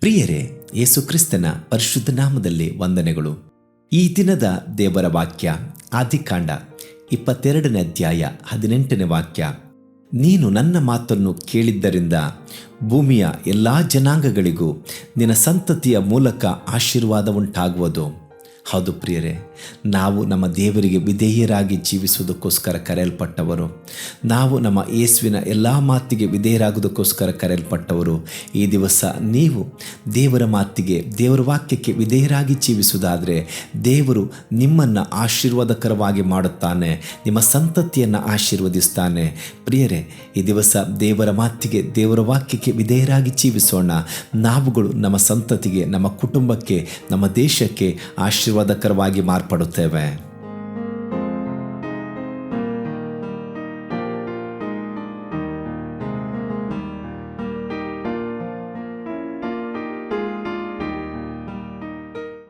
ಪ್ರಿಯರೇ, ಯೇಸು ಕ್ರಿಸ್ತನ ಪರಿಶುದ್ಧ ನಾಮದಲ್ಲಿ ವಂದನೆಗಳು. ಈ ದಿನದ ದೇವರ ವಾಕ್ಯ ಆದಿಕಾಂಡ 22ನೇ ಅಧ್ಯಾಯ 18ನೇ ವಾಕ್ಯ. ನೀನು ನನ್ನ ಮಾತನ್ನು ಕೇಳಿದ್ದರಿಂದ ಭೂಮಿಯ ಎಲ್ಲ ಜನಾಂಗಗಳಿಗೂ ನಿನ್ನ ಸಂತತಿಯ ಮೂಲಕ ಆಶೀರ್ವಾದ ಉಂಟಾಗುವುದು. ಹೌದು ಪ್ರಿಯರೇ, ನಾವು ನಮ್ಮ ದೇವರಿಗೆ ವಿಧೇಯರಾಗಿ ಜೀವಿಸುವುದಕ್ಕೋಸ್ಕರ ಕರೆಯಲ್ಪಟ್ಟವರು. ನಾವು ನಮ್ಮ ಯೇಸುವಿನ ಎಲ್ಲ ಮಾತಿಗೆ ವಿಧೇಯರಾಗುವುದಕ್ಕೋಸ್ಕರ ಕರೆಯಲ್ಪಟ್ಟವರು. ಈ ದಿವಸ ನೀವು ದೇವರ ಮಾತಿಗೆ, ದೇವರ ವಾಕ್ಯಕ್ಕೆ ವಿಧೇಯರಾಗಿ ಜೀವಿಸುವುದಾದರೆ ದೇವರು ನಿಮ್ಮನ್ನು ಆಶೀರ್ವಾದಕರವಾಗಿ ಮಾಡುತ್ತಾನೆ, ನಿಮ್ಮ ಸಂತತಿಯನ್ನು ಆಶೀರ್ವದಿಸ್ತಾನೆ. ಪ್ರಿಯರೇ, ಈ ದಿವಸ ದೇವರ ಮಾತಿಗೆ, ದೇವರ ವಾಕ್ಯಕ್ಕೆ ವಿಧೇಯರಾಗಿ ಜೀವಿಸೋಣ. ನಾವುಗಳು ನಮ್ಮ ಸಂತತಿಗೆ, ನಮ್ಮ ಕುಟುಂಬಕ್ಕೆ, ನಮ್ಮ ದೇಶಕ್ಕೆ ಆಶೀರ್ವಾದಕರವಾಗಿ ಮಾರ್ಪಡುತ್ತೇವೆ.